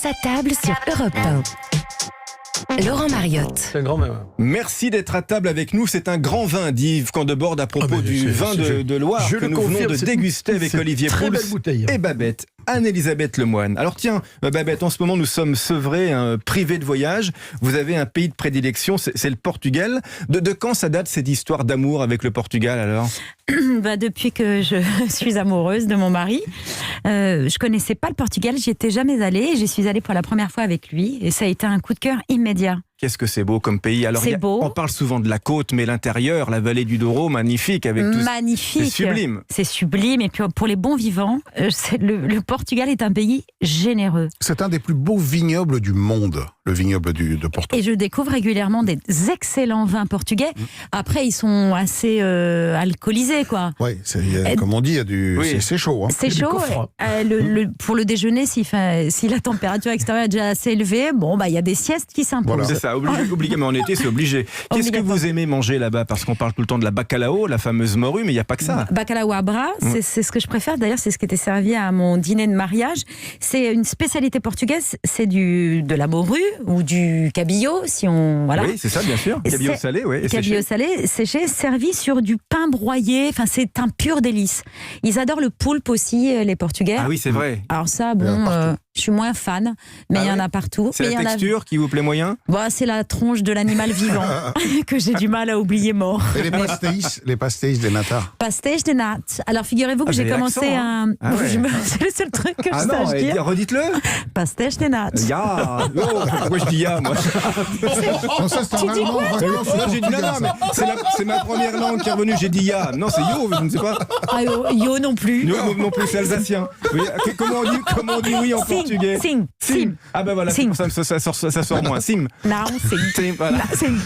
Tous à table sur Europe 1. Laurent Mariotte. C'est un grand vin. Merci d'être à table avec nous. C'est un grand vin d'Yves Candebord à propos du vin de Loire que nous venons de déguster avec Olivier Pouls et Babette. Anne-Elisabeth Lemoine. Alors tiens, Babette, en ce moment nous sommes sevrés, privés de voyage. Vous avez un pays de prédilection, c'est le Portugal. De quand ça date cette histoire d'amour avec le Portugal alors ? Depuis que je suis amoureuse de mon mari. Je connaissais pas le Portugal, j'y étais jamais allée. J'y suis allée pour la première fois avec lui et ça a été un coup de cœur immédiat. Qu'est-ce que c'est beau comme pays. Alors, c'est beau. On parle souvent de la côte, mais l'intérieur, la vallée du Douro, magnifique. Avec tout magnifique. C'est sublime. C'est sublime. Et puis pour les bons vivants, le Portugal est un pays généreux. C'est un des plus beaux vignobles du monde, le vignoble de Porto. Et je découvre régulièrement des excellents vins portugais. Après, ils sont assez alcoolisés, quoi. Oui, comme on dit, il y a c'est chaud. Hein. C'est chaud. Pour le déjeuner, si la température extérieure est déjà assez élevée, il y a des siestes qui s'imposent. Voilà. C'est ça, obligé, mais en été, c'est obligé. Qu'est-ce que vous aimez manger là-bas ? Parce qu'on parle tout le temps de la bacalao, la fameuse morue, mais il n'y a pas que ça. Bacalao à bras, c'est ce que je préfère. D'ailleurs, c'est ce qui était servi à mon dîner de mariage. C'est une spécialité portugaise, c'est de la morue ou du cabillaud, si on... Voilà. Oui, c'est ça, bien sûr. Cabillaud salé, oui. Cabillaud salé, séché, servi sur du pain broyé. Enfin, c'est un pur délice. Ils adorent le poulpe aussi, les Portugais. Ah oui, c'est vrai. Alors ça, je suis moins fan, mais il y en a partout. C'est la texture qui vous plaît moyen ? C'est la tronche de l'animal vivant que j'ai du mal à oublier mort. Et les pastéis de nata. Pastéis de nata. Alors figurez-vous que j'ai commencé c'est le seul truc que je sache dire. Redites-le. Pastéis de nata. Ya. Pourquoi je dis ya, moi ? Tu dis quoi ? J'ai dit non, mais c'est ma première langue qui est revenue. J'ai dit ya. Non, c'est yo, je ne sais pas. Ah, yo non plus. Yo non plus, c'est alsacien. Oui, comment on dit oui en portugais ? Sim. Ah ben voilà, c'est pour ça sort moins. Sim. Non, sim. Voilà. Sim.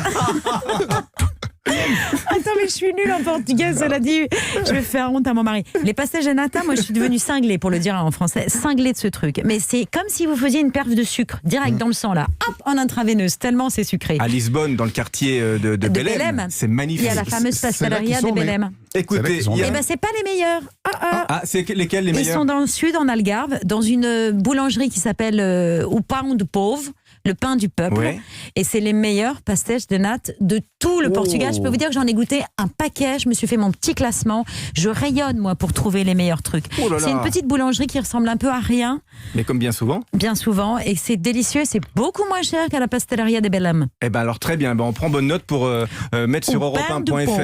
Attends, mais je suis nulle en portugais, cela dit. Je vais faire honte à mon mari. Les pastéis de nata, moi je suis devenue cinglée, pour le dire en français, cinglée de ce truc. Mais c'est comme si vous faisiez une perf de sucre, direct dans le sang là, hop, en intraveineuse, tellement c'est sucré. À Lisbonne, dans le quartier de Belém, c'est magnifique. Il y a la fameuse pasteleria de Belém. Écoutez, c'est pas les meilleurs. C'est lesquels les meilleurs ? Ils sont dans le sud, en Algarve, dans une boulangerie qui s'appelle O Pão do Povo, le pain du peuple. Ouais. Et c'est les meilleurs pastéis de nata de tout le Portugal. Je peux vous dire que j'en ai goûté un paquet. Je me suis fait mon petit classement. Je rayonne, moi, pour trouver les meilleurs trucs. C'est une petite boulangerie qui ressemble un peu à rien. Mais comme bien souvent. Bien souvent. Et c'est délicieux. C'est beaucoup moins cher qu'à la pasteleria de Belém. Eh bien, alors très bien. On prend bonne note pour mettre sur europe1.fr.